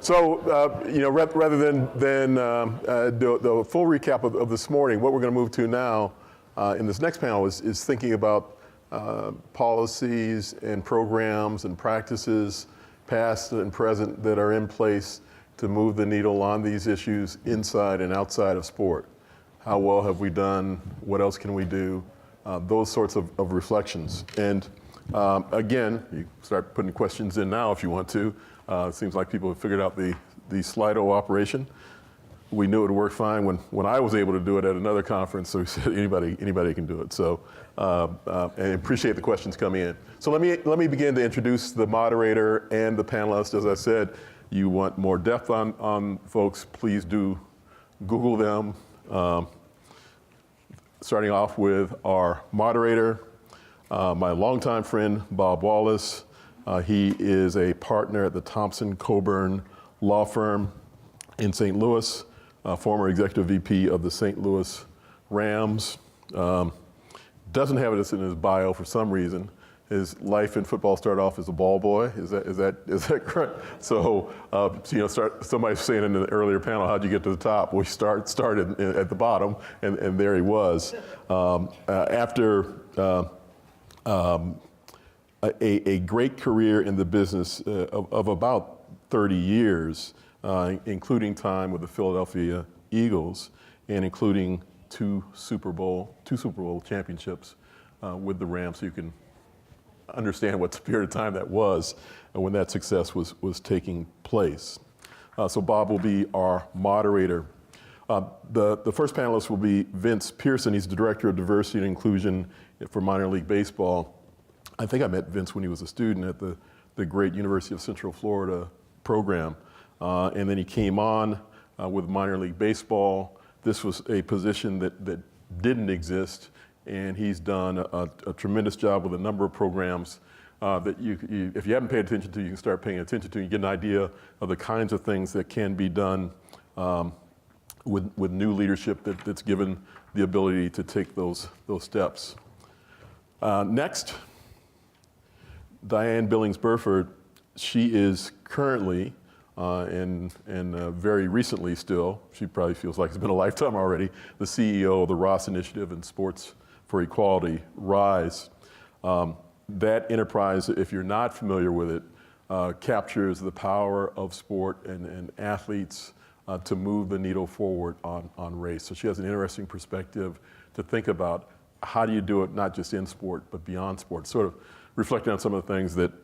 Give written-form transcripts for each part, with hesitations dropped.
So, rather than the full recap of this morning, what we're going to move to now in this next panel is thinking about policies and programs and practices, past and present, that are in place to move the needle on these issues inside and outside of sport. How well have we done? What else can we do? Those sorts of reflections. And again, you start putting questions in now if you want to. It seems like people have figured out the Slido operation. We knew it would work fine when I was able to do it at another conference, so we said anybody can do it. So, and appreciate the questions coming in. So let me begin to introduce the moderator and the panelists. As I said, you want more depth on folks, please do Google them. Starting off with our moderator, my longtime friend, Bob Wallace. He is a partner at the Thompson Coburn law firm in St. Louis, former executive VP of the St. Louis Rams. Doesn't have it in his bio for some reason. His life in football started off as a ball boy. Is that correct? So, somebody was saying in the earlier panel, how'd you get to the top? Well, he started at the bottom, and there he was. After a great career in the business of about 30 years, including time with the Philadelphia Eagles, and including two Super Bowl championships with the Rams, so you can understand what period of time that was when that success was taking place. So Bob will be our moderator. The first panelist will be Vince Pierson. He's the Director of Diversity and Inclusion for minor league baseball. I think I met Vince when he was a student at the great University of Central Florida program. And then he came on with minor league baseball. This was a position that didn't exist, and he's done a tremendous job with a number of programs that if you haven't paid attention to, you can start paying attention to. You get an idea of the kinds of things that can be done with new leadership that's given the ability to take those steps. Next, Diahann Billings-Burford. She is currently and very recently still, she probably feels like it's been a lifetime already, the CEO of the Ross Initiative and Sports for Equality, RISE. That enterprise, if you're not familiar with it, captures the power of sport and athletes to move the needle forward on race. So she has an interesting perspective to think about how do you do it not just in sport, but beyond sport. Sort of reflecting on some of the things that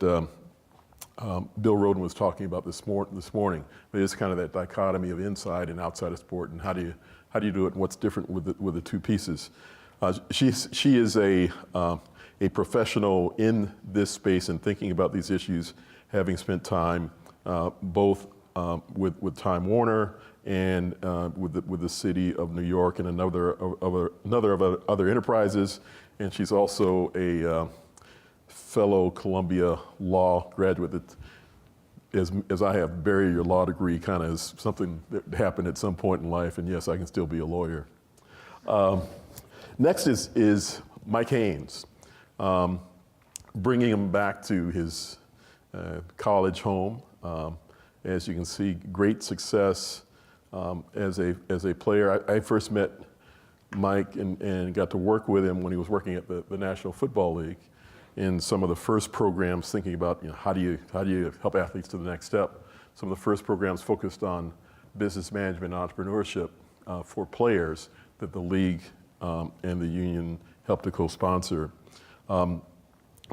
Bill Roden was talking about this morning. But it's kind of that dichotomy of inside and outside of sport, and how do you do it, and what's different with the two pieces. She is a professional in this space and thinking about these issues, having spent time both with Time Warner and with the city of New York and another of other enterprises. And she's also a fellow Columbia Law graduate that, as I have, bury your law degree kind of is something that happened at some point in life, and yes, I can still be a lawyer. Next is Mike Haynes, bringing him back to his college home. As you can see, great success as a player. I first met Mike and got to work with him when he was working at the National Football League in some of the first programs, thinking about how do you help athletes to the next step. Some of the first programs focused on business management and entrepreneurship for players that the league and the union helped to co-sponsor.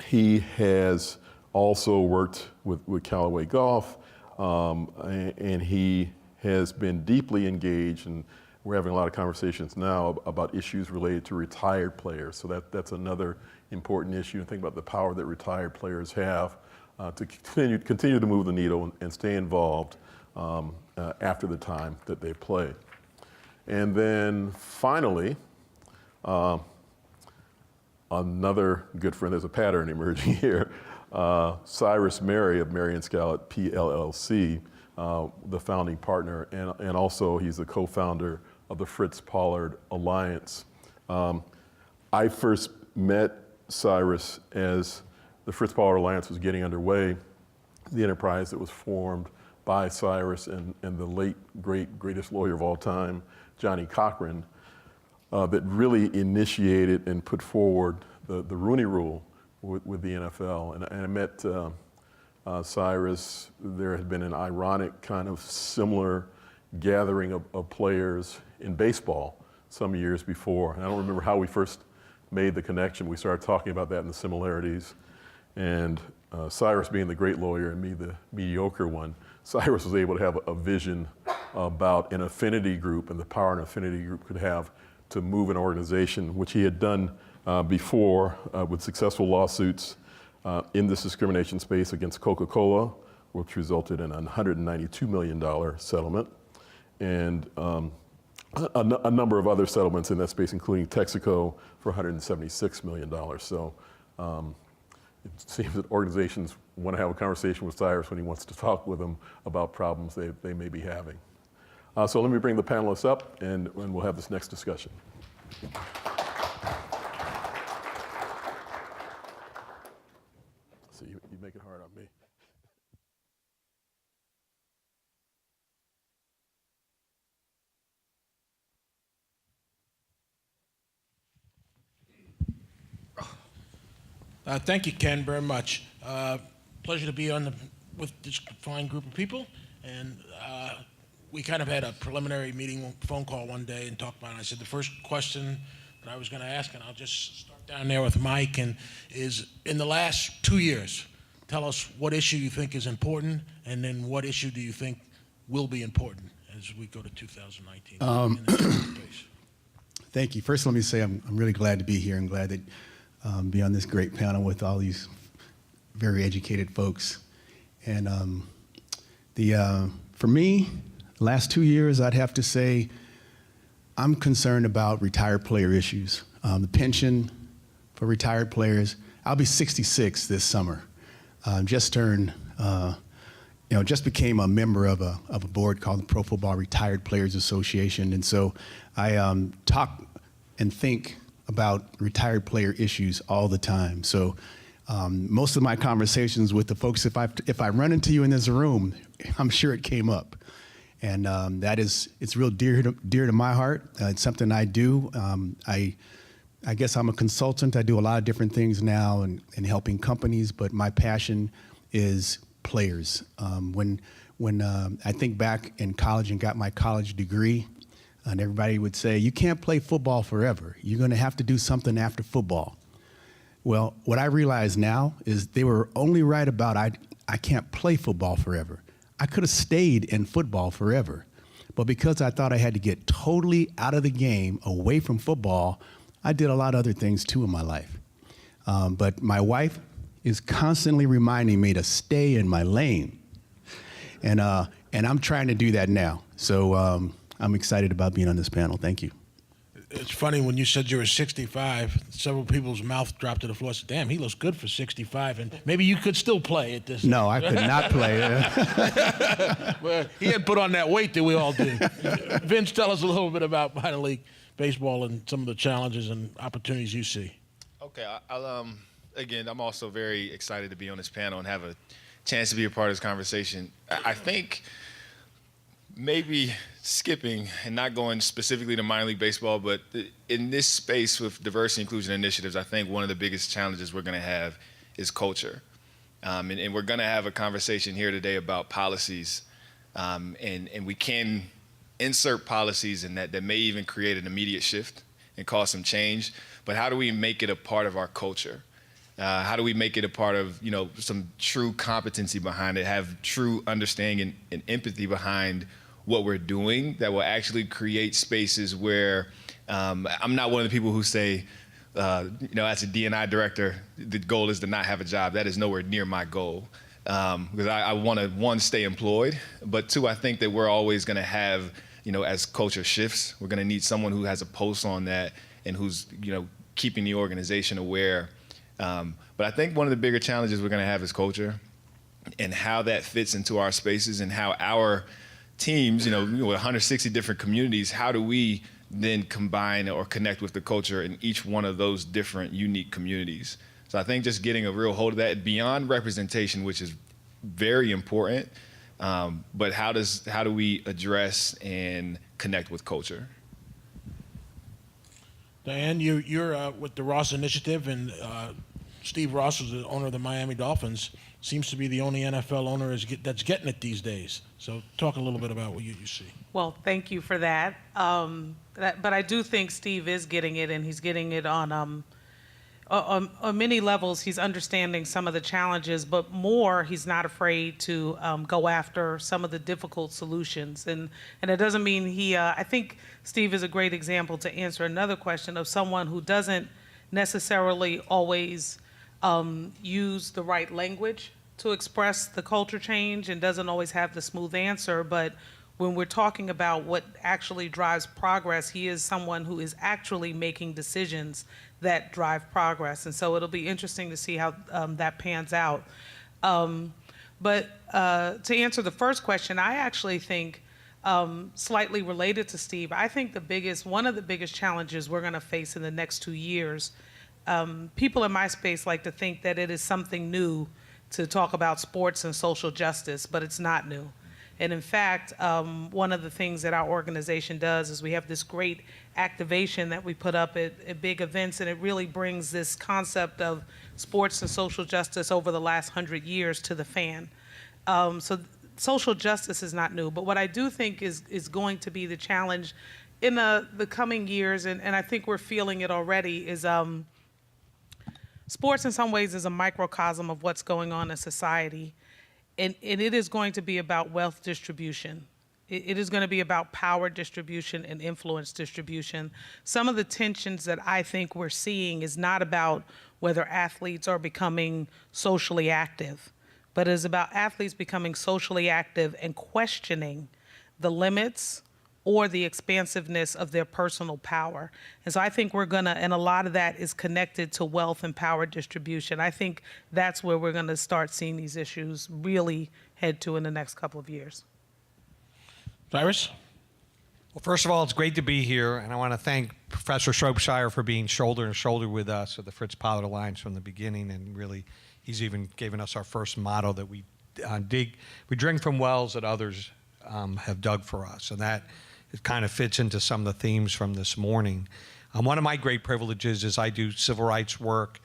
He has also worked with Callaway Golf, and he has been deeply engaged, and we're having a lot of conversations now about issues related to retired players. So that's another important issue, and think about the power that retired players have to continue to move the needle and stay involved after the time that they play. And then finally, another good friend, there's a pattern emerging here, Cyrus Mehri of Mehri and Skalet PLLC, the founding partner, and also he's the co-founder of the Fritz Pollard Alliance. I first met Cyrus as the Fritz Pollard Alliance was getting underway, the enterprise that was formed by Cyrus and the late, greatest lawyer of all time, Johnny Cochran, that really initiated and put forward the Rooney Rule with the NFL. And I met Cyrus. There had been an ironic kind of similar gathering of players in baseball some years before. And I don't remember how we first made the connection. We started talking about that and the similarities. And Cyrus being the great lawyer and me the mediocre one, Cyrus was able to have a vision about an affinity group and the power an affinity group could have to move an organization, which he had done before with successful lawsuits in this discrimination space against Coca-Cola, which resulted in a $192 million settlement, and a number of other settlements in that space, including Texaco for $176 million. So it seems that organizations want to have a conversation with Cyrus when he wants to talk with them about problems they may be having. So let me bring the panelists up, and we'll have this next discussion. So you make it hard on me. Thank you, Ken, very much. Pleasure to be with this fine group of people. And we kind of had a preliminary meeting, phone call one day and talked about it. I said the first question that I was going to ask, and I'll just start down there with Mike, and is in the last 2 years, tell us what issue you think is important, and then what issue do you think will be important as we go to 2019 in this space. Thank you. First, let me say I'm really glad to be here and glad that be on this great panel with all these very educated folks. And for me, the last 2 years, I'd have to say I'm concerned about retired player issues. The pension for retired players. I'll be 66 this summer. Just turned, just became a member of a board called the Pro Football Retired Players Association. And so I talk and think about retired player issues all the time. So most of my conversations with the folks, if I run into you in this room, I'm sure it came up. And it's real dear to my heart. It's something I do. I guess I'm a consultant. I do a lot of different things now in helping companies, but my passion is players. When I think back in college and got my college degree, and everybody would say, you can't play football forever. You're gonna have to do something after football. Well, what I realize now is they were only right about I can't play football forever. I could have stayed in football forever. But because I thought I had to get totally out of the game, away from football, I did a lot of other things too in my life. But my wife is constantly reminding me to stay in my lane. And I'm trying to do that now. So I'm excited about being on this panel. Thank you. It's funny, when you said you were 65, several people's mouth dropped to the floor. Said, damn, he looks good for 65. And maybe you could still play at this. No, I could not play. Well, he had put on that weight that we all did. Vince, tell us a little bit about minor league baseball and some of the challenges and opportunities you see. Okay, again, I'm also very excited to be on this panel and have a chance to be a part of this conversation. I think maybe skipping and not going specifically to minor league baseball, but in this space with diversity inclusion initiatives, I think one of the biggest challenges we're going to have is culture. And we're going to have a conversation here today about policies, and we can insert policies in that may even create an immediate shift and cause some change, but how do we make it a part of our culture? How do we make it a part of, some true competency behind it, have true understanding and empathy behind what we're doing that will actually create spaces where I'm not one of the people who say, as a D&I director, the goal is to not have a job. That is nowhere near my goal. Because I want to, one, stay employed, but two, I think that we're always going to have, as culture shifts, we're going to need someone who has a pulse on that and who's, keeping the organization aware. But I think one of the bigger challenges we're going to have is culture and how that fits into our spaces and how our teams, with 160 different communities, how do we then combine or connect with the culture in each one of those different unique communities? So I think just getting a real hold of that beyond representation, which is very important, But how do we address and connect with culture? Diahann, you're with the Ross Initiative, and Steve Ross is the owner of the Miami Dolphins. Seems to be the only NFL owner that's getting it these days. So talk a little bit about what you see. Well, thank you for that. But I do think Steve is getting it, and he's getting it on many levels. He's understanding some of the challenges, but more, he's not afraid to go after some of the difficult solutions. And it doesn't mean I think Steve is a great example to answer another question of someone who doesn't necessarily always use the right language to express the culture change and doesn't always have the smooth answer. But when we're talking about what actually drives progress, he is someone who is actually making decisions that drive progress. And so it'll be interesting to see how that pans out. But to answer the first question, I actually think, slightly related to Steve, I think one of the biggest challenges we're gonna face in the next 2 years, people in my space like to think that it is something new to talk about sports and social justice, but it's not new. And in fact, one of the things that our organization does is we have this great activation that we put up at big events, and it really brings this concept of sports and social justice over the last 100 years to the fan. So social justice is not new, but what I do think is going to be the challenge in the coming years, and I think we're feeling it already, is sports in some ways is a microcosm of what's going on in society. And it is going to be about wealth distribution. It is going to be about power distribution and influence distribution. Some of the tensions that I think we're seeing is not about whether athletes are becoming socially active, but it is about athletes becoming socially active and questioning the limits or the expansiveness of their personal power. And so I think and a lot of that is connected to wealth and power distribution. I think that's where we're gonna start seeing these issues really head to in the next couple of years. Cyrus? Well, first of all, it's great to be here, and I want to thank Professor Shropshire for being shoulder to shoulder with us at the Fritz Pollard Alliance from the beginning, and really, he's even given us our first motto that we drink from wells that others have dug for us, and that it kind of fits into some of the themes from this morning. One of my great privileges is I do civil rights work,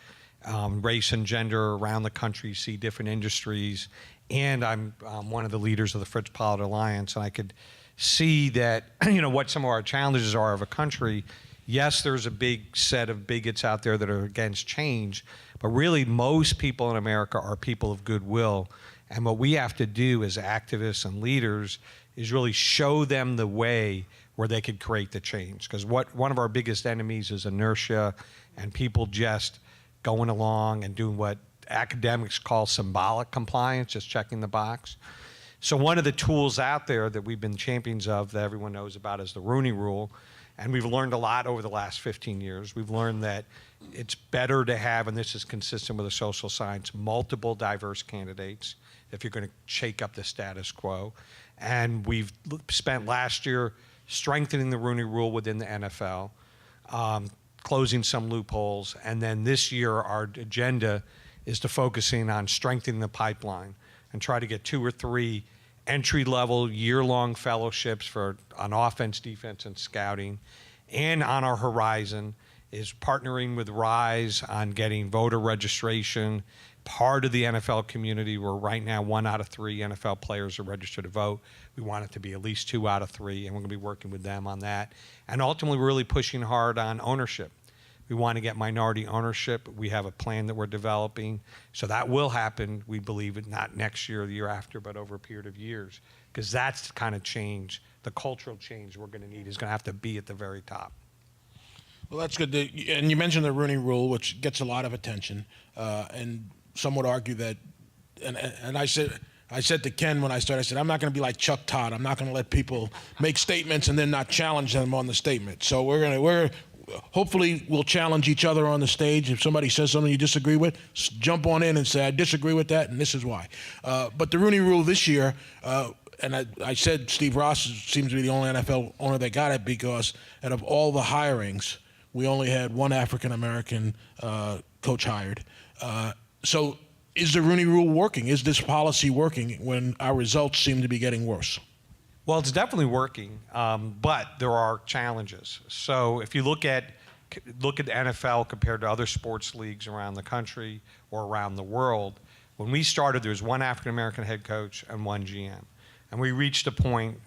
race and gender around the country, see different industries, and I'm one of the leaders of the Fritz Pollard Alliance, and I could see that, what some of our challenges are of a country. Yes, there's a big set of bigots out there that are against change, but really most people in America are people of goodwill. And what we have to do as activists and leaders is really show them the way where they could create the change. Because one of our biggest enemies is inertia and people just going along and doing what academics call symbolic compliance, just checking the box. So one of the tools out there that we've been champions of that everyone knows about is the Rooney Rule. And we've learned a lot over the last 15 years. We've learned that it's better to have, and this is consistent with the social science, multiple diverse candidates if you're going to shake up the status quo. And we've spent last year strengthening the Rooney Rule within the NFL, closing some loopholes. And then this year, our agenda is to focusing on strengthening the pipeline and try to get 2 or 3 entry-level, year-long fellowships on offense, defense, and scouting. And on our horizon is partnering with RISE on getting voter registration, part of the NFL community where right now 1 out of 3 NFL players are registered to vote. We want it to be at least 2 out of 3, and we're going to be working with them on that. And ultimately, we're really pushing hard on ownership. We want to get minority ownership. We have a plan that we're developing. So that will happen, we believe, not next year or the year after, but over a period of years. Because that's the kind of change, the cultural change we're going to need is going to have to be at the very top. Well, that's good. And you mentioned the Rooney Rule, which gets a lot of attention. And some would argue that, and I said to Ken when I started, I said, I'm not going to be like Chuck Todd. I'm not going to let people make statements and then not challenge them on the statement. So hopefully we'll challenge each other on the stage. If somebody says something you disagree with, jump on in and say, I disagree with that, and this is why. But the Rooney Rule this year, and I said Steve Ross seems to be the only NFL owner that got it because out of all the hirings, we only had 1 African-American coach hired. So is the Rooney Rule working? Is this policy working when our results seem to be getting worse? Well, it's definitely working, but there are challenges. So if you look at the NFL compared to other sports leagues around the country or around the world, when we started, there was one African-American head coach and one GM. And we reached a point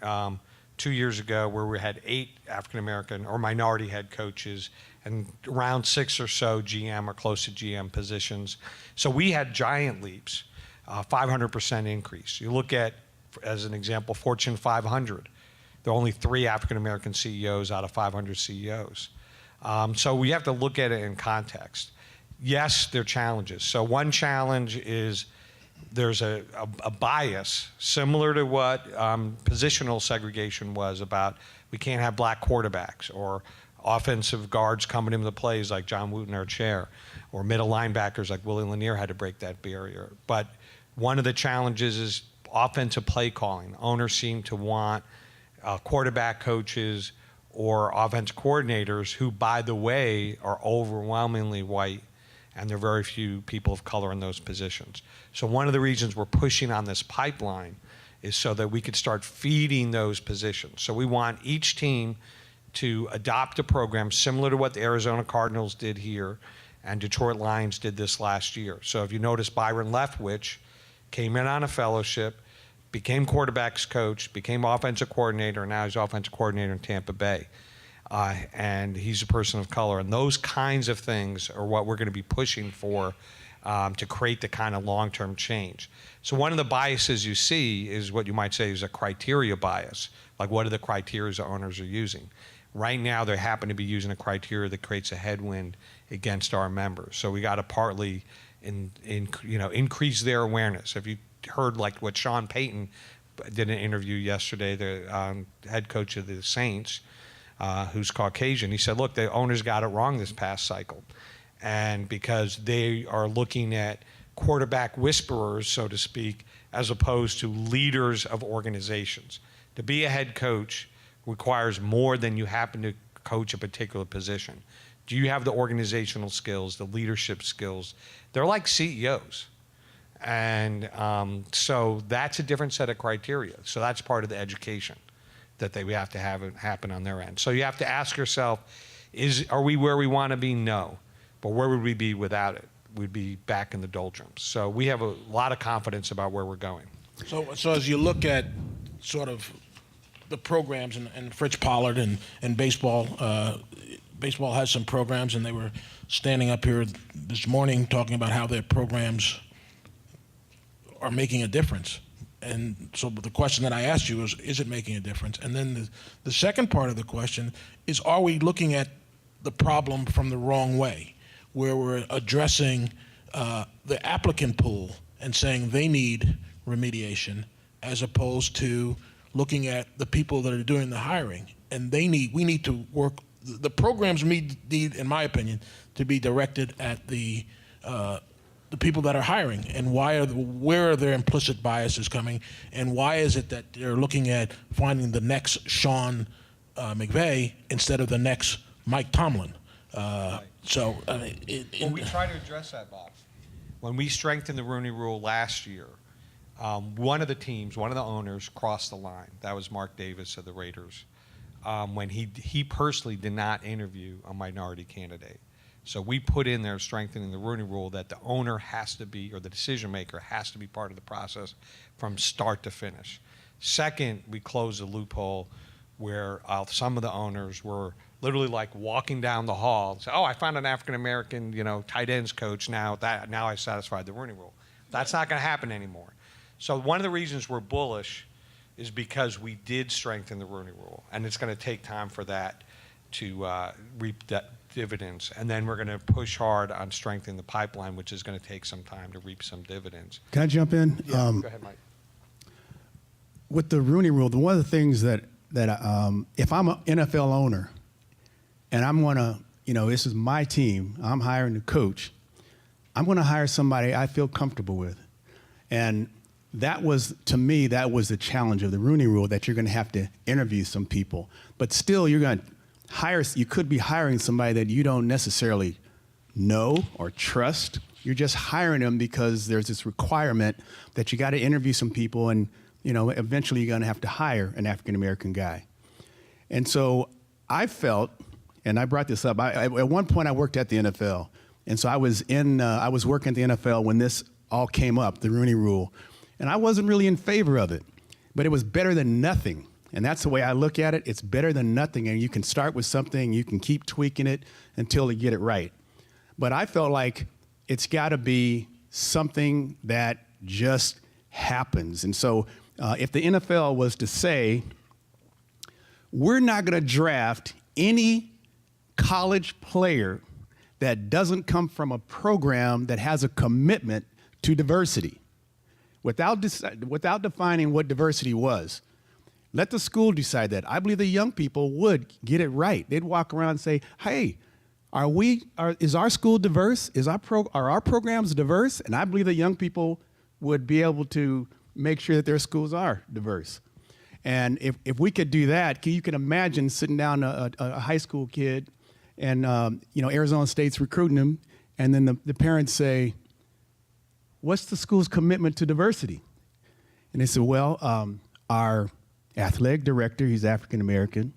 2 years ago where we had 8 African-American or minority head coaches and around 6 or so GM or close to GM positions. So we had giant leaps, 500% increase. You look at, as an example, Fortune 500. There are only 3 African-American CEOs out of 500 CEOs. So we have to look at it in context. Yes, there are challenges. So one challenge is there's a bias similar to what positional segregation was about we can't have black quarterbacks or offensive guards coming into the plays like John Wooten, our chair, or middle linebackers like Willie Lanier had to break that barrier. But one of the challenges is offensive play calling. Owners seem to want quarterback coaches or offensive coordinators who, by the way, are overwhelmingly white, and there are very few people of color in those positions. So one of the reasons we're pushing on this pipeline is so that we could start feeding those positions. So we want each team to adopt a program similar to what the Arizona Cardinals did here and Detroit Lions did this last year. So if you notice, Byron Leftwich came in on a fellowship, became quarterbacks coach, became offensive coordinator, and now he's offensive coordinator in Tampa Bay. And he's a person of color. And those kinds of things are what we're going to be pushing for to create the kind of long-term change. So one of the biases you see is what you might say is a criteria bias. Like, what are the criteria the owners are using? Right now, they happen to be using a criteria that creates a headwind against our members. So we got to partly increase their awareness. If you heard like what Sean Payton did an interview yesterday, the head coach of the Saints, who's Caucasian, he said, look, the owners got it wrong this past cycle. And because they are looking at quarterback whisperers, so to speak, as opposed to leaders of organizations. To be a head coach requires more than you happen to coach a particular position. Do you have the organizational skills, the leadership skills? They're like CEOs. And so that's a different set of criteria. So that's part of the education that we have to have it happen on their end. So you have to ask yourself, are we where we want to be? No. But where would we be without it? We'd be back in the doldrums. So we have a lot of confidence about where we're going. So as you look at sort of the programs and Fritz Pollard and baseball, baseball has some programs, and they were standing up here this morning talking about how their programs are making a difference. And so the question that I asked you is it making a difference? And then the second part of the question is, are we looking at the problem from the wrong way, where we're addressing the applicant pool and saying they need remediation, as opposed to looking at the people that are doing the hiring? And we need to work, the programs need, in my opinion, to be directed at the people that are hiring, and where are their implicit biases coming, and why is it that they're looking at finding the next Sean McVay instead of the next Mike Tomlin? Well, we try to address that, Bob. When we strengthened the Rooney Rule last year, one of the owners crossed the line. That was Mark Davis of the Raiders, when he personally did not interview a minority candidate. So we put in there, strengthening the Rooney Rule, that the owner has to be, or the decision maker has to be part of the process from start to finish. Second, we closed a loophole where some of the owners were literally like walking down the hall and say, oh, I found an African-American, tight ends coach, now I satisfied the Rooney Rule. That's not going to happen anymore. So one of the reasons we're bullish is because we did strengthen the Rooney Rule, and it's going to take time for that to reap that dividends. And then we're going to push hard on strengthening the pipeline, which is going to take some time to reap some dividends. Can I jump in? Yeah, go ahead, Mike. With the Rooney Rule, one of the things that if I'm an NFL owner and I'm going to, this is my team, I'm hiring the coach, I'm going to hire somebody I feel comfortable with. And that was, to me, that was the challenge of the Rooney Rule, that you're going to have to interview some people. But still, you're going to you could be hiring somebody that you don't necessarily know or trust You're just hiring them because there's this requirement that you got to interview some people, and eventually you're going to have to hire an African American guy. And so I felt, and I brought this up. At one point I worked at the NFL, and so I was working at the NFL when this all came up, the Rooney Rule, and I wasn't really in favor of it, but it was better than nothing. And that's the way I look at it. It's better than nothing, and you can start with something, you can keep tweaking it until you get it right. But I felt like it's got to be something that just happens. And so if the NFL was to say, we're not going to draft any college player that doesn't come from a program that has a commitment to diversity, without defining what diversity was, let the school decide that. I believe the young people would get it right. They'd walk around and say, hey, is our school diverse? Are our programs diverse? And I believe the young people would be able to make sure that their schools are diverse. And if we could do that, you can imagine sitting down a high school kid and Arizona State's recruiting him, and then the parents say, what's the school's commitment to diversity? And they said, well, our athletic director, he's African American.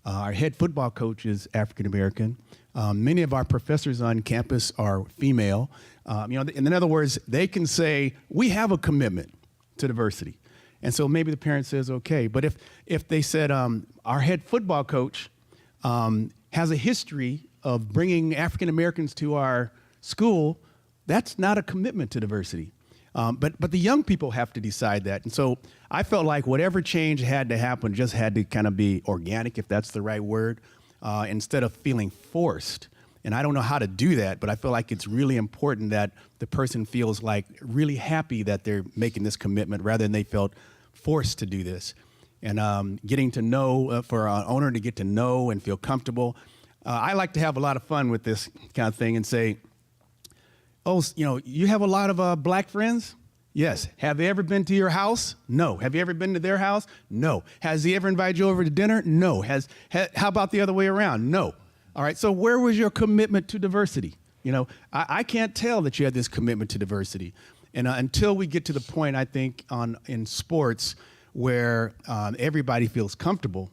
Our head football coach is African American. Many of our professors on campus are female. In other words, they can say, we have a commitment to diversity. And so maybe the parent says, okay. But if they said, our head football coach has a history of bringing African Americans to our school, that's not a commitment to diversity. But the young people have to decide that. And so I felt like whatever change had to happen just had to kind of be organic, if that's the right word, instead of feeling forced. And I don't know how to do that, but I feel like it's really important that the person feels like really happy that they're making this commitment rather than they felt forced to do this. And getting to know, for an owner to get to know and feel comfortable. I like to have a lot of fun with this kind of thing and say, oh, you have a lot of black friends? Yes. Have they ever been to your house? No. Have you ever been to their house? No. Has he ever invited you over to dinner? No. How about the other way around? No. All right. So where was your commitment to diversity? I can't tell that you had this commitment to diversity. And until we get to the point, I think, in sports where everybody feels comfortable,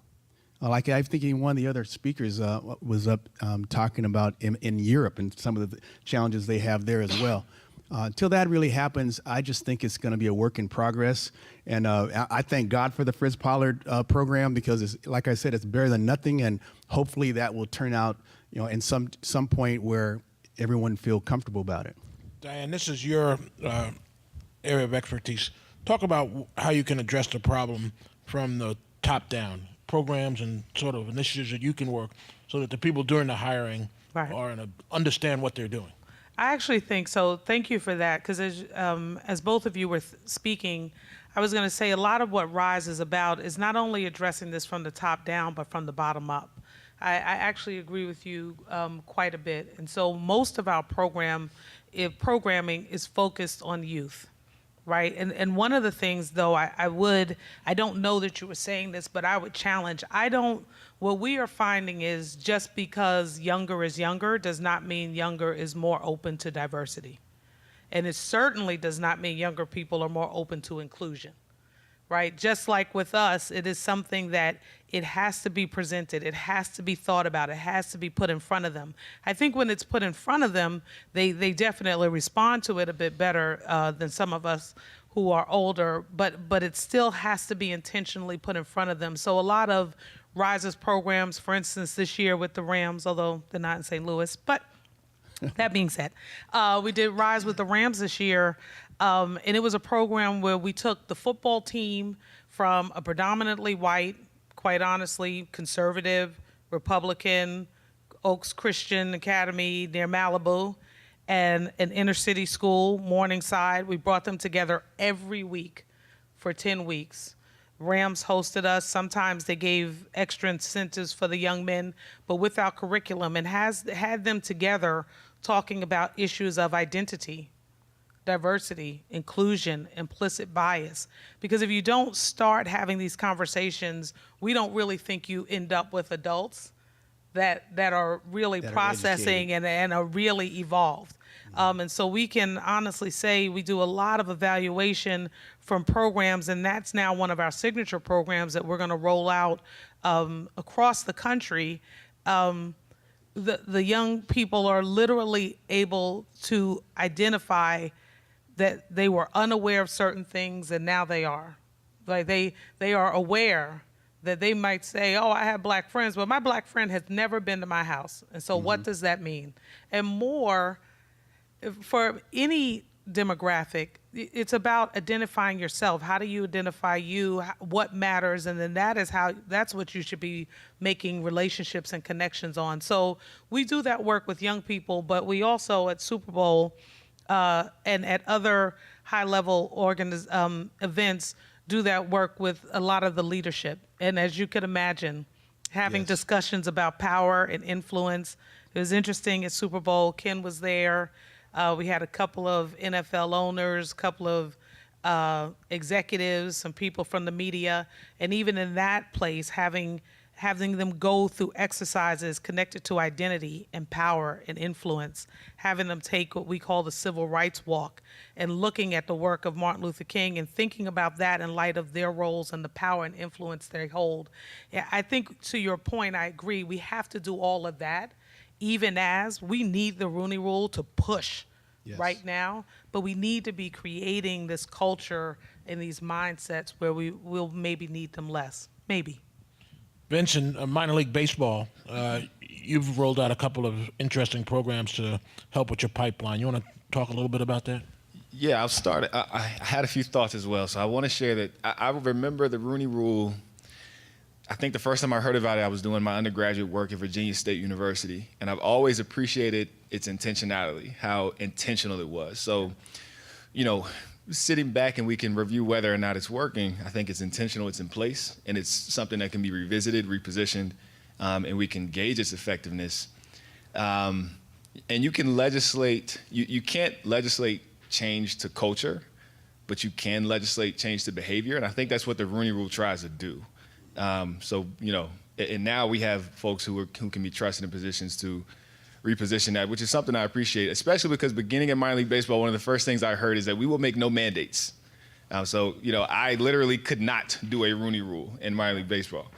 like I think one of the other speakers was up talking about in Europe and some of the challenges they have there as well. Until that really happens, I just think it's going to be a work in progress. And I thank God for the Fritz Pollard program because, like I said, it's better than nothing. And hopefully that will turn out, in some point where everyone feel comfortable about it. Diahann, this is your area of expertise. Talk about how you can address the problem from the top down, programs and sort of initiatives that you can work so that the people doing the hiring understand what they're doing. I actually think so. Thank you for that, because as both of you were speaking, I was going to say a lot of what RISE is about is not only addressing this from the top down, but from the bottom up. I actually agree with you quite a bit. And so most of our programming is focused on youth, right? And one of the things, though, I don't know that you were saying this, but I would challenge, what we are finding is just because younger is younger does not mean younger is more open to diversity. And it certainly does not mean younger people are more open to inclusion, right? Just like with us, it is something that it has to be presented, it has to be thought about, it has to be put in front of them. I think when it's put in front of them, they definitely respond to it a bit better than some of us who are older, but it still has to be intentionally put in front of them. So a lot of RISE's programs, for instance, this year with the Rams, although they're not in St. Louis, but that being said, we did RISE with the Rams this year, and it was a program where we took the football team from a predominantly white, quite honestly, conservative, Republican, Oaks Christian Academy near Malibu, and an inner city school, Morningside. We brought them together every week for 10 weeks. Rams hosted us. Sometimes they gave extra incentives for the young men, but with our curriculum, and had them together talking about issues of identity, diversity, inclusion, implicit bias. Because if you don't start having these conversations, we don't really think you end up with adults that are really That are processing and are really evolved. And so we can honestly say we do a lot of evaluation from programs, and that's now one of our signature programs that we're going to roll out across the country. The young people are literally able to identify that they were unaware of certain things, and now they are. Like they are aware that they might say, oh, I have black friends, but my black friend has never been to my house. And so what does that mean? And more, for any demographic, it's about identifying yourself. How do you identify you? What matters? And then that's what you should be making relationships and connections on. So we do that work with young people, but we also at Super Bowl and at other high-level events do that work with a lot of the leadership. And as you could imagine, having discussions about power and influence. It was interesting at Super Bowl, Ken was there. We had a couple of NFL owners, a couple of executives, some people from the media, and even in that place, having them go through exercises connected to identity and power and influence, having them take what we call the civil rights walk and looking at the work of Martin Luther King and thinking about that in light of their roles and the power and influence they hold. I think to your point, I agree, we have to do all of that, even as we need the Rooney Rule to push right now, but we need to be creating this culture and these mindsets where we will maybe need them less, maybe. Vincent, minor league baseball, you've rolled out a couple of interesting programs to help with your pipeline. You want to talk a little bit about that? Yeah, I'll start. I had a few thoughts as well, so I want to share that. I remember the Rooney Rule. I think the first time I heard about it, I was doing my undergraduate work at Virginia State University, and I've always appreciated its intentionality, how intentional it was. So, sitting back and we can review whether or not it's working, I think it's intentional, it's in place, and it's something that can be revisited, repositioned, and we can gauge its effectiveness. And you can legislate, you can't legislate change to culture, but you can legislate change to behavior, and I think that's what the Rooney Rule tries to do. And now we have folks who can be trusted in positions to reposition that, which is something I appreciate, especially because beginning in minor league baseball, one of the first things I heard is that we will make no mandates. I literally could not do a Rooney Rule in minor league baseball,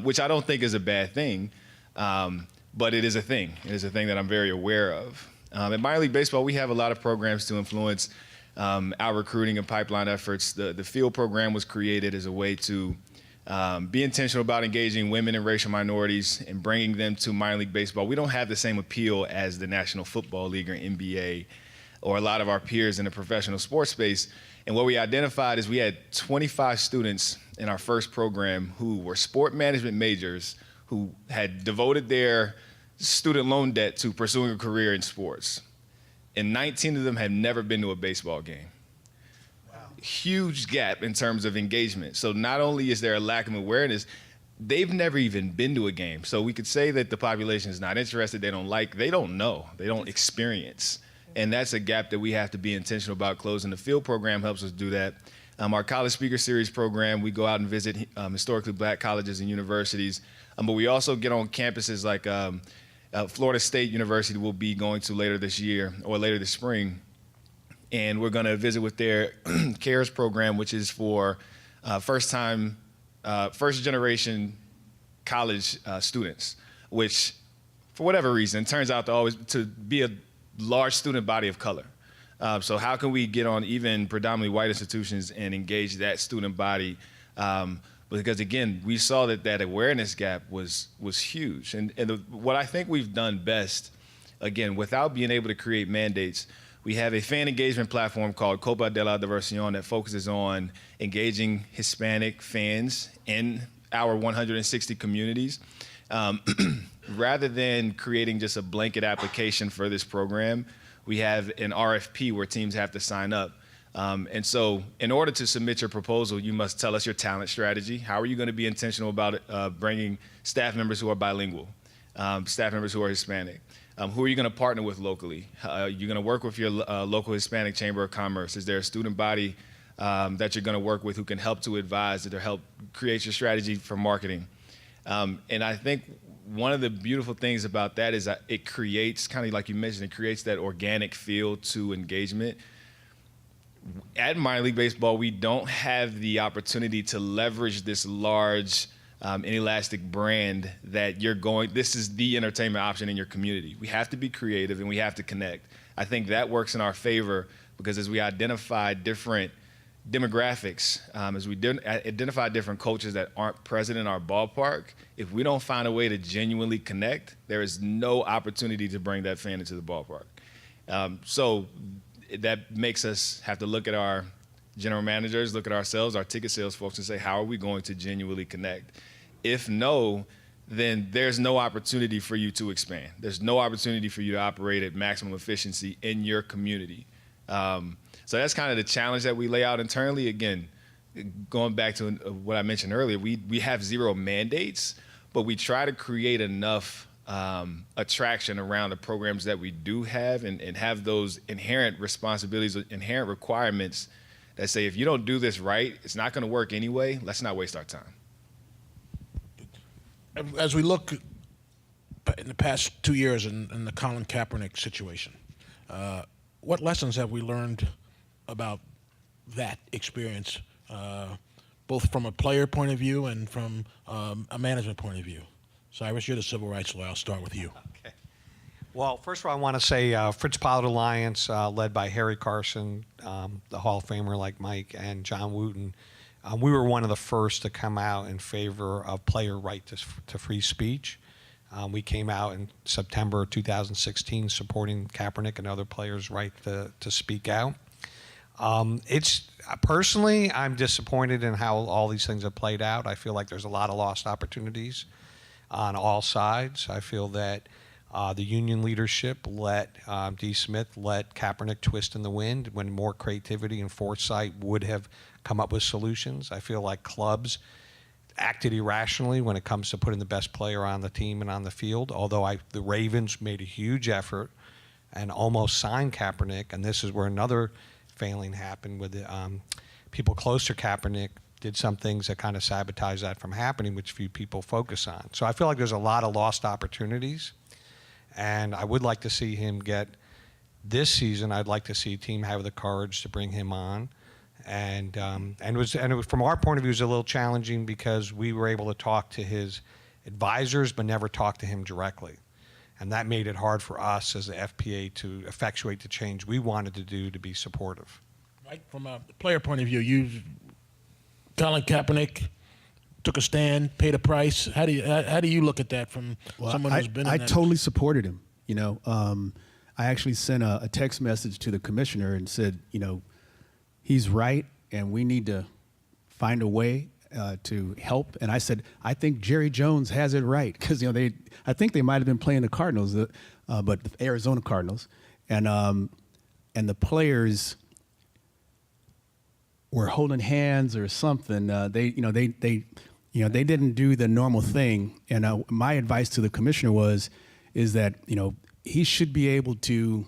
which I don't think is a bad thing, but it is a thing. It is a thing that I'm very aware of. In minor league baseball, we have a lot of programs to influence our recruiting and pipeline efforts. The field program was created as a way to be intentional about engaging women and racial minorities and bringing them to minor league baseball. We don't have the same appeal as the National Football League or NBA or a lot of our peers in the professional sports space. And what we identified is we had 25 students in our first program who were sport management majors who had devoted their student loan debt to pursuing a career in sports. And 19 of them had never been to a baseball game. Huge gap in terms of engagement. So not only is there a lack of awareness, they've never even been to a game. So we could say that the population is not interested, they don't know, they don't experience. And that's a gap that we have to be intentional about closing. The field program helps us do that. Our College Speaker Series program, we go out and visit historically black colleges and universities, but we also get on campuses like Florida State University will be going to later this year or later this spring. And we're going to visit with their CARES program, which is for first generation college students, which for whatever reason turns out to be a large student body of color. So how can we get on even predominantly white institutions and engage that student body? Because again, we saw that awareness gap was huge. And what I think we've done best, again, without being able to create mandates, we have a fan engagement platform called Copa de la Diversión that focuses on engaging Hispanic fans in our 160 communities. Rather than creating just a blanket application for this program, we have an RFP where teams have to sign up. And so in order to submit your proposal, you must tell us your talent strategy. How are you going to be intentional about bringing staff members who are bilingual, staff members who are Hispanic? Who are you going to partner with locally? You're going to work with your local Hispanic Chamber of Commerce. Is there a student body that you're going to work with who can help to advise or help create your strategy for marketing? And I think one of the beautiful things about that is that it creates, kind of like you mentioned, it creates that organic feel to engagement. At minor league baseball, we don't have the opportunity to leverage this large, inelastic brand that this is the entertainment option in your community. We have to be creative and we have to connect. I think that works in our favor because as we identify different demographics, as we identify different cultures that aren't present in our ballpark, if we don't find a way to genuinely connect, there is no opportunity to bring that fan into the ballpark. So that makes us have to look at our general managers, look at ourselves, our ticket sales folks, and say, how are we going to genuinely connect? If no, then there's no opportunity for you to expand. There's no opportunity for you to operate at maximum efficiency in your community. So that's kind of the challenge that we lay out internally. Again, going back to what I mentioned earlier, we have zero mandates, but we try to create enough attraction around the programs that we do have and have those inherent responsibilities, inherent requirements that say, if you don't do this right, it's not going to work anyway. Let's not waste our time. As we look in the past 2 years in the Colin Kaepernick situation, what lessons have we learned about that experience, both from a player point of view and from a management point of view? Cyrus, you're the civil rights lawyer. I'll start with you. Okay. Well, first of all, I want to say Fritz Pilot Alliance, led by Harry Carson, the Hall of Famer like Mike, and John Wooten, we were one of the first to come out in favor of player right to free speech. We came out in September 2016 supporting Kaepernick and other players' right to speak out. Personally, I'm disappointed in how all these things have played out. I feel like there's a lot of lost opportunities on all sides. I feel that the union leadership let D. Smith let Kaepernick twist in the wind when more creativity and foresight would have come up with solutions. I feel like clubs acted irrationally when it comes to putting the best player on the team and on the field, although the Ravens made a huge effort and almost signed Kaepernick, and this is where another failing happened with people close to Kaepernick did some things that kind of sabotage that from happening, which few people focus on. So I feel like there's a lot of lost opportunities, and I would like to see him get this season. I'd like to see a team have the courage to bring him on, and it was from our point of view, it was a little challenging because we were able to talk to his advisors but never talk to him directly, and that made it hard for us as the FPA to effectuate the change we wanted to do to be supportive. Mike, from a player point of view, Colin Kaepernick took a stand, paid a price. How do you look at that from someone who's been in that? I totally supported him. I actually sent a text message to the commissioner and said, he's right, and we need to find a way to help. And I said, I think Jerry Jones has it right because I think they might have been playing the Cardinals, but the Arizona Cardinals, and the players were holding hands or something. They didn't do the normal thing. And my advice to the commissioner is that he should be able to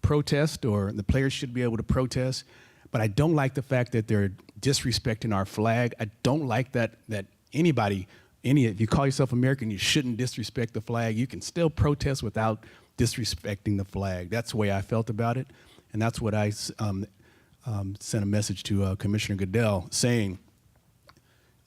protest, or the players should be able to protest. But I don't like the fact that they're disrespecting our flag. I don't like that if you call yourself American, you shouldn't disrespect the flag. You can still protest without disrespecting the flag. That's the way I felt about it. And that's what I sent a message to Commissioner Goodell saying,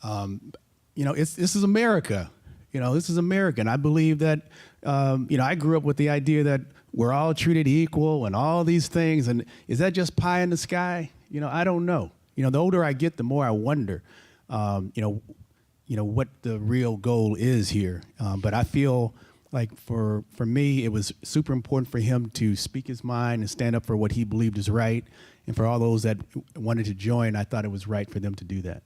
this is America. This is America. And I believe that, I grew up with the idea that we're all treated equal and all these things. And is that just pie in the sky? I don't know. The older I get, the more I wonder, what the real goal is here. But I feel like for me, it was super important for him to speak his mind and stand up for what he believed is right. And for all those that wanted to join, I thought it was right for them to do that.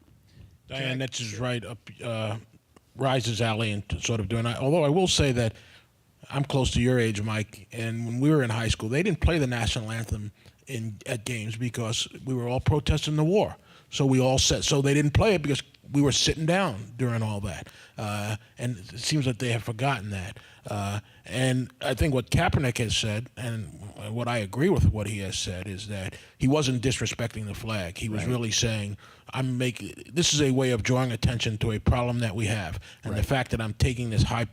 Diahann, that's just right up Rise's alley and sort of doing that. Although I will say that I'm close to your age, Mike, and when we were in high school, they didn't play the national anthem at games because we were all protesting the war. So we all said, so they didn't play it because we were sitting down during all that. And it seems that they have forgotten that. And I think what Kaepernick has said, and what I agree with what he has said, is that he wasn't disrespecting the flag. He was really saying, this is a way of drawing attention to a problem that we have. And the fact that I'm taking this high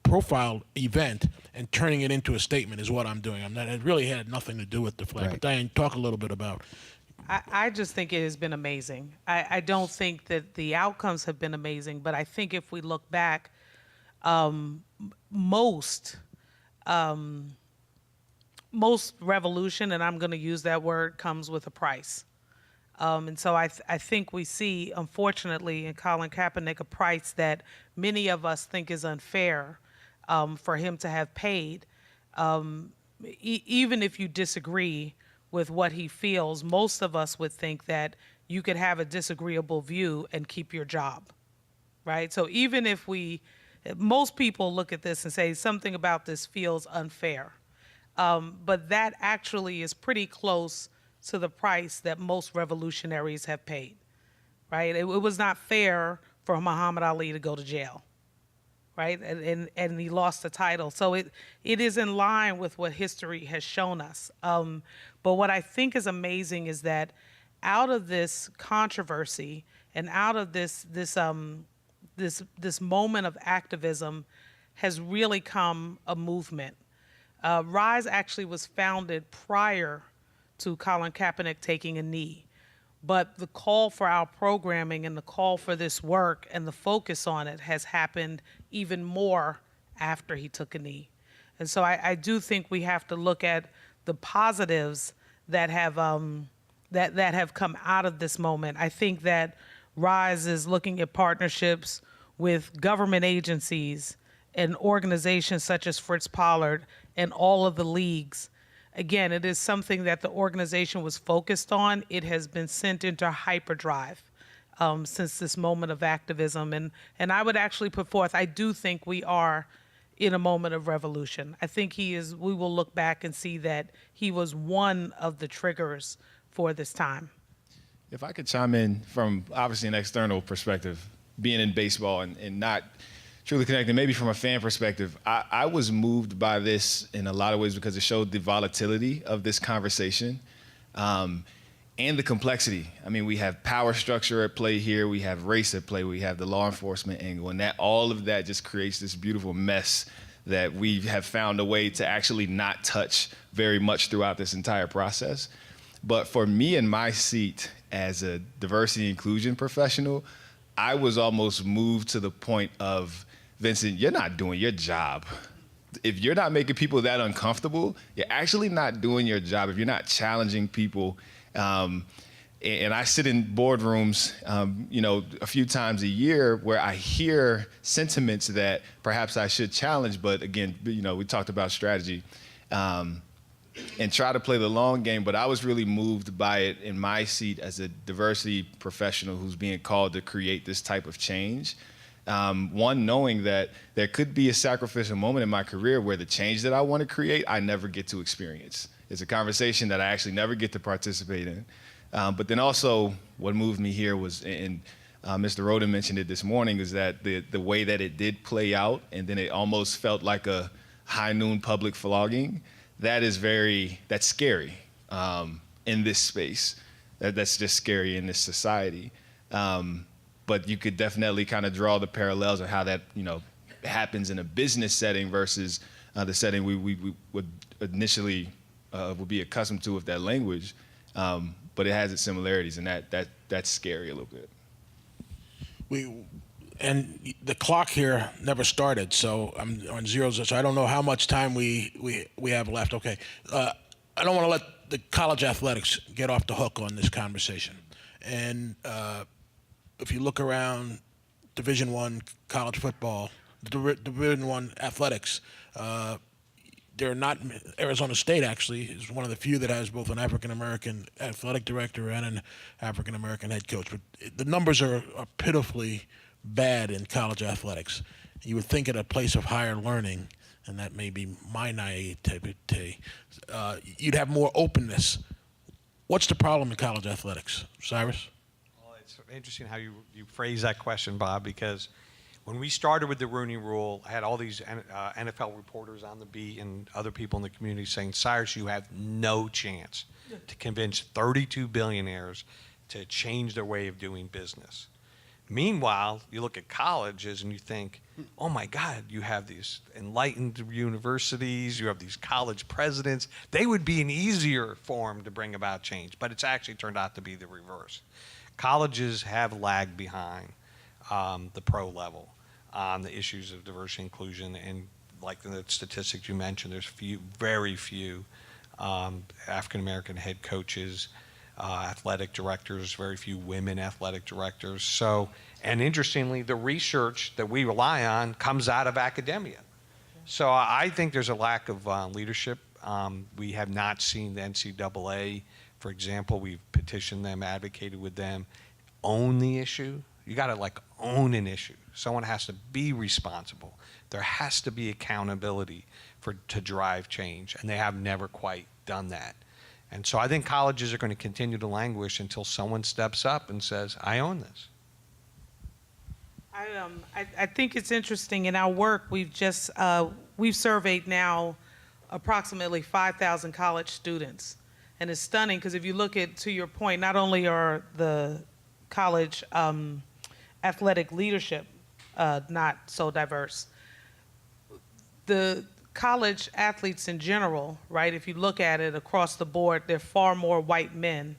profile event and turning it into a statement is what I'm doing. It really had nothing to do with the flag. But Diane, talk a little bit about. I just think it has been amazing. I don't think that the outcomes have been amazing, but I think if we look back, most revolution, and I'm going to use that word, comes with a price. And so I think we see, unfortunately, in Colin Kaepernick, a price that many of us think is unfair for him to have paid. Even if you disagree with what he feels, most of us would think that you could have a disagreeable view and keep your job, right? So even if most people look at this and say something about this feels unfair, but that actually is pretty close to the price that most revolutionaries have paid, right? It was not fair for Muhammad Ali to go to jail, right? And he lost the title. So it is in line with what history has shown us. But what I think is amazing is that out of this controversy and out of this moment of activism has really come a movement. RISE actually was founded prior to Colin Kaepernick taking a knee. But the call for our programming and the call for this work and the focus on it has happened even more after he took a knee. And so I do think we have to look at the positives that have that have come out of this moment. I think that RISE is looking at partnerships with government agencies and organizations such as Fritz Pollard and all of the leagues. Again, it is something that the organization was focused on. It has been sent into hyperdrive since this moment of activism. And I would actually put forth, I do think we are in a moment of revolution. I think we will look back and see that he was one of the triggers for this time. If I could chime in from obviously an external perspective, being in baseball and not truly connected, maybe from a fan perspective, I was moved by this in a lot of ways because it showed the volatility of this conversation and the complexity. I mean, we have power structure at play here, we have race at play, we have the law enforcement angle, and all of that just creates this beautiful mess that we have found a way to actually not touch very much throughout this entire process. But for me in my seat as a diversity and inclusion professional, I was almost moved to the point of, Vincent, you're not doing your job. If you're not making people that uncomfortable, you're actually not doing your job. If you're not challenging people, and I sit in boardrooms, a few times a year where I hear sentiments that perhaps I should challenge, but again, we talked about strategy, and try to play the long game, but I was really moved by it in my seat as a diversity professional who's being called to create this type of change. One, knowing that there could be a sacrificial moment in my career where the change that I want to create, I never get to experience. It's a conversation that I actually never get to participate in. But then also what moved me here was, and Mr. Roden mentioned it this morning, is that the way that it did play out, and then it almost felt like a high noon public flogging. That's scary in this space. That's just scary in this society. But you could definitely kind of draw the parallels of how that, happens in a business setting versus the setting we would initially would be accustomed to with that language. But it has its similarities, and that's scary a little bit. And the clock here never started, so I'm on zeros, so I don't know how much time we have left. Okay, I don't want to let the college athletics get off the hook on this conversation. And if you look around Division I college football, Division I athletics, they're not. Arizona State actually is one of the few that has both an African American athletic director and an African American head coach. But the numbers are pitifully bad in college athletics. You would think at a place of higher learning, and that may be my naivete, you'd have more openness. What's the problem in college athletics, Cyrus? Well, it's interesting how you phrase that question, Bob, because when we started with the Rooney Rule, I had all these NFL reporters on the beat and other people in the community saying, Cyrus, you have no chance to convince 32 billionaires to change their way of doing business. Meanwhile, you look at colleges and you think, oh my God, you have these enlightened universities, you have these college presidents. They would be an easier forum to bring about change, but it's actually turned out to be the reverse. Colleges have lagged behind the pro level on the issues of diversity inclusion, and like the statistics you mentioned, there's very few African American head coaches, athletic directors, very few women athletic directors. So, and interestingly, the research that we rely on comes out of academia. So I think there's a lack of leadership. We have not seen the NCAA, for example, we've petitioned them, advocated with them, own the issue. You got to like own an issue. Someone has to be responsible. There has to be accountability to drive change, and they have never quite done that. And so I think colleges are going to continue to languish until someone steps up and says, I own this. I think it's interesting in our work. We've surveyed now approximately 5,000 college students, and it's stunning because if you look at, to your point, not only are the college athletic leadership not so diverse, the college athletes in general, right? If you look at it across the board, there are far more white men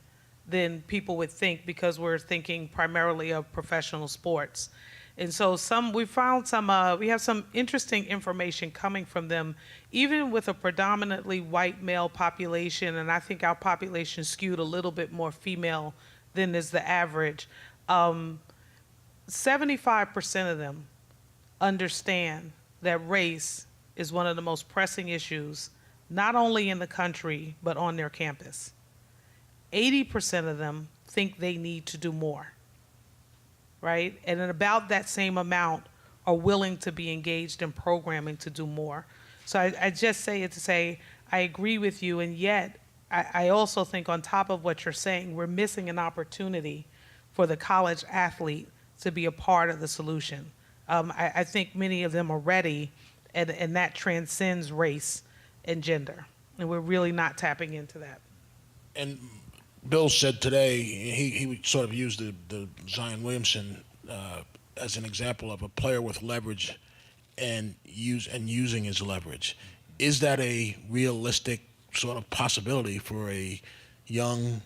than people would think because we're thinking primarily of professional sports. And so we have some interesting information coming from them, even with a predominantly white male population, and I think our population skewed a little bit more female than is the average. 75% of them understand that race is one of the most pressing issues, not only in the country, but on their campus. 80% of them think they need to do more, right? And then about that same amount are willing to be engaged in programming to do more. So I just say it to say, I agree with you, and yet I also think on top of what you're saying, we're missing an opportunity for the college athlete to be a part of the solution. I think many of them are ready, and that transcends race and gender. And we're really not tapping into that. And Bill said today, he sort of used the Zion Williamson as an example of a player with leverage and using his leverage. Is that a realistic sort of possibility for a young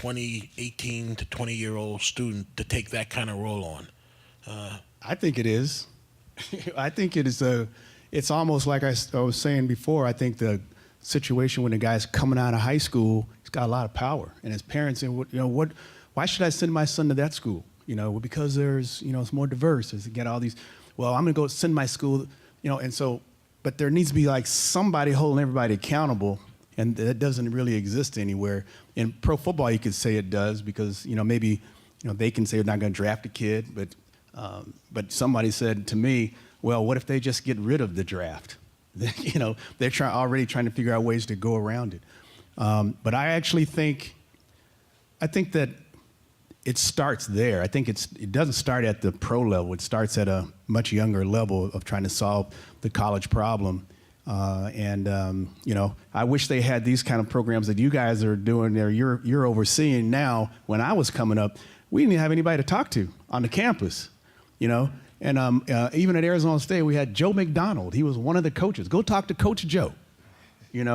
18 to 20-year-old student to take that kind of role on? I think it is. I think it is it's almost like I was saying before, I think the situation when the guy's coming out of high school, he's got a lot of power. And his parents, why should I send my son to that school? Because there's, it's more diverse. There's, get all these, well, I'm gonna go send my school, and so, but there needs to be like somebody holding everybody accountable, and that doesn't really exist anywhere. In pro football, you could say it does because, maybe, they can say they're not gonna draft a kid, but somebody said to me, well, what if they just get rid of the draft? They're already trying to figure out ways to go around it. But I actually think that it starts there. I think it doesn't start at the pro level. It starts at a much younger level of trying to solve the college problem. I wish they had these kind of programs that you guys are doing there. You're overseeing now. When I was coming up, we didn't have anybody to talk to on the campus, And even at Arizona State, we had Joe McDonald. He was one of the coaches. Go talk to Coach Joe, and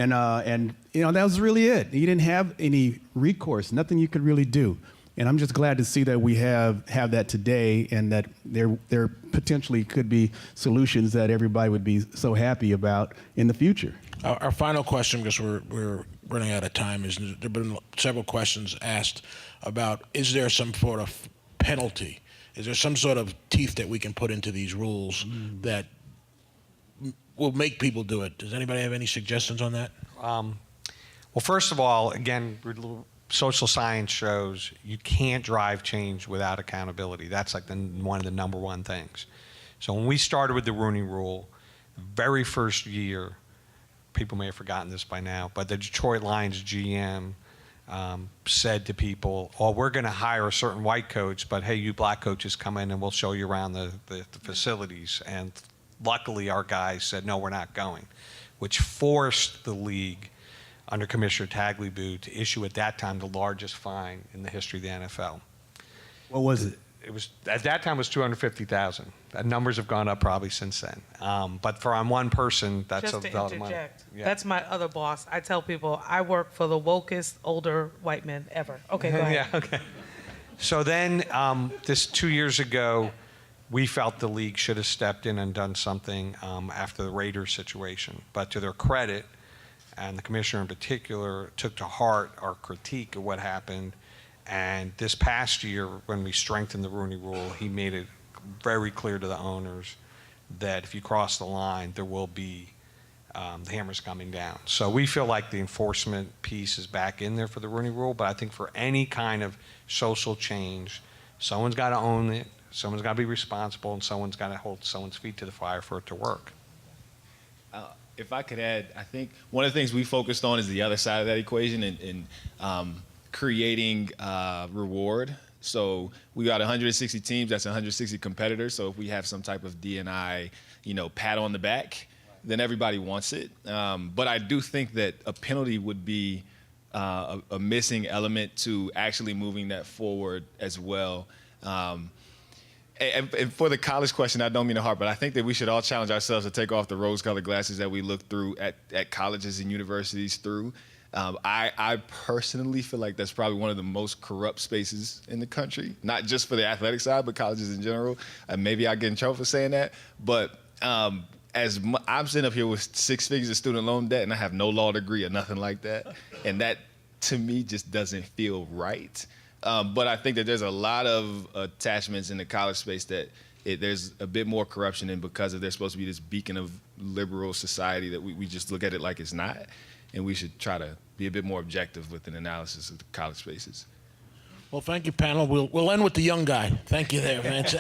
that was really it. You didn't have any recourse, nothing you could really do. And I'm just glad to see that we have that today, and that there potentially could be solutions that everybody would be so happy about in the future. Our final question, because we're running out of time, is there have been several questions asked about, is there some sort of penalty? Is there some sort of teeth that we can put into these rules that will make people do it? Does anybody have any suggestions on that? Well, first of all, again, social science shows you can't drive change without accountability. That's like one of the number one things. So when we started with the Rooney Rule, the very first year, people may have forgotten this by now, but the Detroit Lions GM said to people, "Oh, we're going to hire a certain white coach, but hey, you black coaches come in and we'll show you around the facilities." And luckily, our guys said, "No, we're not going," which forced the league under Commissioner Tagliabue to issue at that time the largest fine in the history of the NFL. What was it? It was at that time it was $250,000. Numbers have gone up probably since then. But for on one person, that's Just a to lot of money. interject, Yeah. that's my other boss. I tell people I work for the wokest older white men ever. Okay, go ahead. Yeah, okay. So then, this 2 years ago, we felt the league should have stepped in and done something after the Raiders situation. But to their credit, and the commissioner in particular, took to heart our critique of what happened. And this past year, when we strengthened the Rooney Rule, he made it very clear to the owners that if you cross the line, there will be the hammer's coming down. So we feel like the enforcement piece is back in there for the Rooney Rule, but I think for any kind of social change, someone's got to own it, someone's got to be responsible, and someone's got to hold someone's feet to the fire for it to work. If I could add, I think one of the things we focused on is the other side of that equation and creating reward. So we got 160 teams, that's 160 competitors. So if we have some type of D&I, pat on the back, then everybody wants it. But I do think that a penalty would be a missing element to actually moving that forward as well. And for the college question, I don't mean to harp, but I think that we should all challenge ourselves to take off the rose-colored glasses that we look through at colleges and universities through. I personally feel like that's probably one of the most corrupt spaces in the country, not just for the athletic side, but colleges in general. Maybe I get in trouble for saying that, but I'm sitting up here with 6 figures of student loan debt, and I have no law degree or nothing like that, and that to me just doesn't feel right. But I think that there's a lot of attachments in the college space that there's a bit more corruption in because they're supposed to be this beacon of liberal society that we just look at it like it's not. And we should try to be a bit more objective with an analysis of the college spaces. Well, thank you, panel. We'll end with the young guy. Thank you there, Vance.